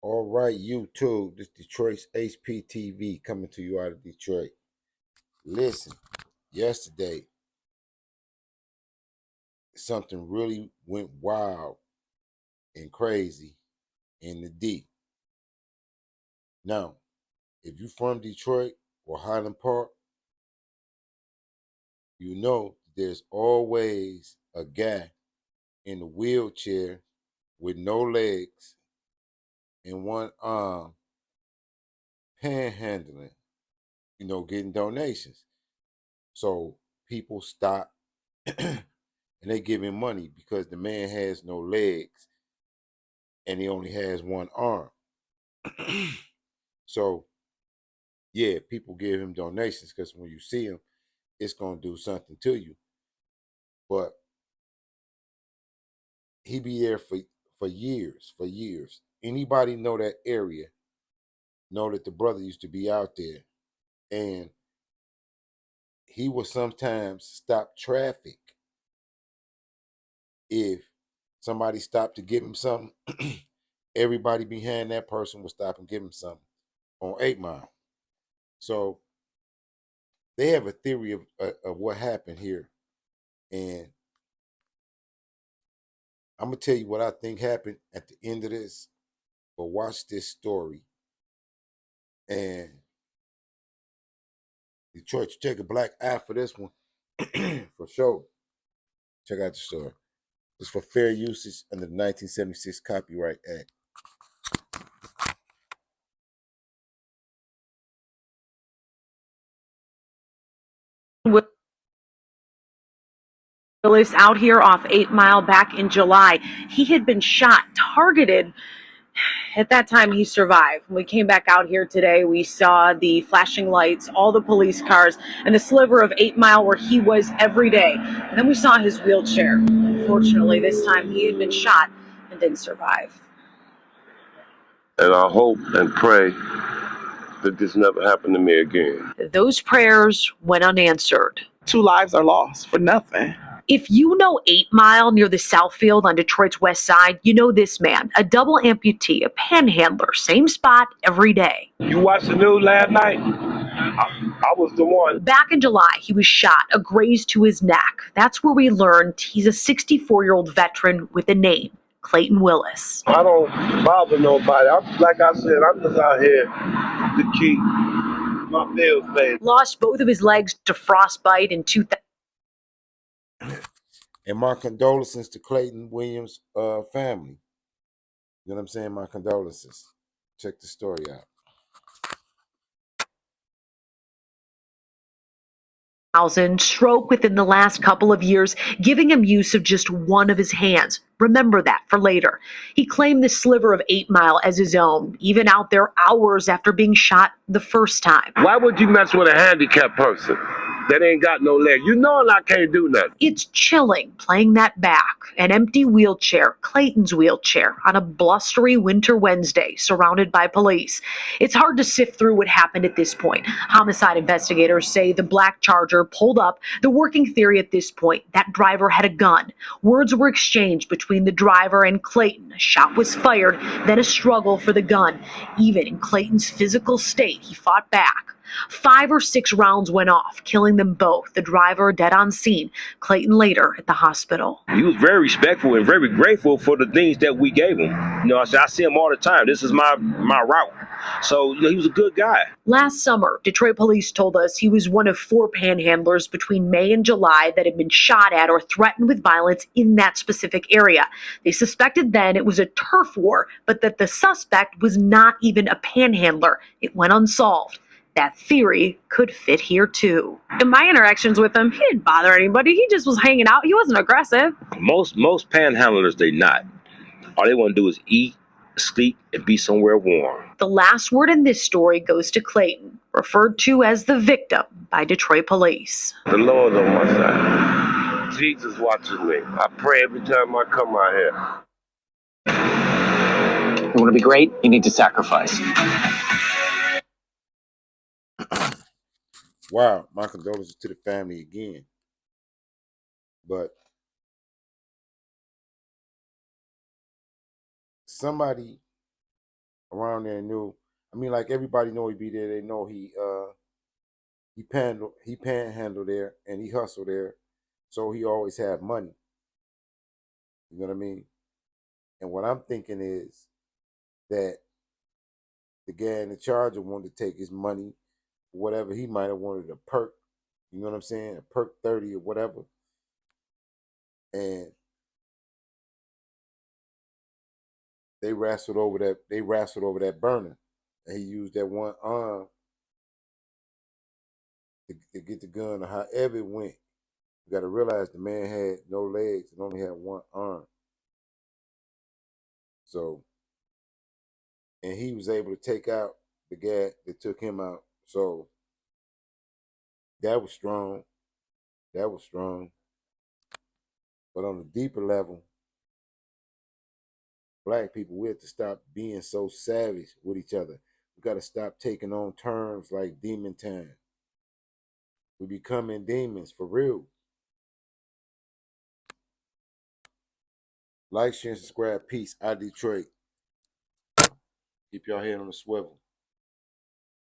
All right, YouTube. This Detroit's HPTV coming to you out of Detroit. Listen, yesterday something really went wild and crazy in the D. Now, if you're from Detroit or Highland Park, you know there's always a guy in a wheelchair with no legs and one arm panhandling, getting donations. So people stop and they give him money because the man has no legs and he only has one arm. So yeah, people give him donations because when you see him, it's gonna do something to you. But he be there for years, for years. Anybody know that area? Know that the brother used to be out there, and he would sometimes stop traffic if somebody stopped to give him something. Everybody behind that person would stop and give him something on 8 Mile. So they have a theory of what happened here, and I'm gonna tell you what I think happened at the end of this. But watch this story, and Detroit, you take a black eye for this one, for sure. Check out the story. It's for fair usage under the 1976 Copyright Act. Willis out here off 8 Mile back in July. He had been shot, targeted. At that time, he survived. When we came back out here today, we saw the flashing lights, all the police cars, and the sliver of 8 Mile where he was every day. And then we saw his wheelchair. Unfortunately, this time he had been shot and didn't survive. And I hope and pray that this never happened to me again. Those prayers went unanswered. 2 lives are lost for nothing. If you know 8 Mile near the Southfield on Detroit's west side, you know this man, a double amputee, a panhandler, same spot every day. You watched the news last night? I was the one. Back in July, he was shot, a graze to his neck. That's where we learned he's a 64-year-old veteran with a name, Clayton Willis. I don't bother nobody. Like I said, I'm just out here to keep my bills paid. Lost both of his legs to frostbite in 2000. And my condolences to Clayton Williams' family. You know what I'm saying? My condolences. Check the story out. Stroke within the last couple of years, giving him use of just one of his hands. Remember that for later. He claimed the sliver of 8 Mile as his own, even out there hours after being shot the first time. Why would you mess with a handicapped person that ain't got no leg? You know I can't do nothing. It's chilling playing that back. An empty wheelchair, Clayton's wheelchair, on a blustery winter Wednesday, surrounded by police. It's hard to sift through what happened at this point. Homicide investigators say the black Charger pulled up. The working theory at this point, that driver had a gun. Words were exchanged between the driver and Clayton. A shot was fired, then a struggle for the gun. Even in Clayton's physical state, he fought back. 5 or 6 rounds went off, killing them both. The driver dead on scene. Clayton later at the hospital. He was very respectful and very grateful for the things that we gave him. I see him all the time. This is my route. So, he was a good guy. Last summer, Detroit police told us he was one of 4 panhandlers between May and July that had been shot at or threatened with violence in that specific area. They suspected then it was a turf war, but that the suspect was not even a panhandler. It went unsolved. That theory could fit here too. In my interactions with him, he didn't bother anybody. He just was hanging out. He wasn't aggressive. Most panhandlers, they not. All they want to do is eat, sleep, and be somewhere warm. The last word in this story goes to Clayton, referred to as the victim by Detroit police. The Lord on my side. Jesus watches me. I pray every time I come out here. You want to be great? You need to sacrifice. Wow, my condolences to the family again. But somebody around there knew. I mean, like everybody know he be there. They know he panhandled there and he hustled there, so he always had money. You know what I mean? And what I'm thinking is that the guy in the charger wanted to take his money, whatever he might have wanted a perk. You know what I'm saying? A perk 30 or whatever. And they wrestled over that. They wrestled over that burner, and he used that one arm to get the gun, or however it went. You got to realize the man had no legs and only had one arm. So, and he was able to take out the guy that took him out. So that was strong. That was strong. But on a deeper level, black people, we have to stop being so savage with each other. We got to stop taking on terms like demon time. We becoming demons for real. Like, share, and subscribe. Peace. I Detroit. Keep your head on the swivel.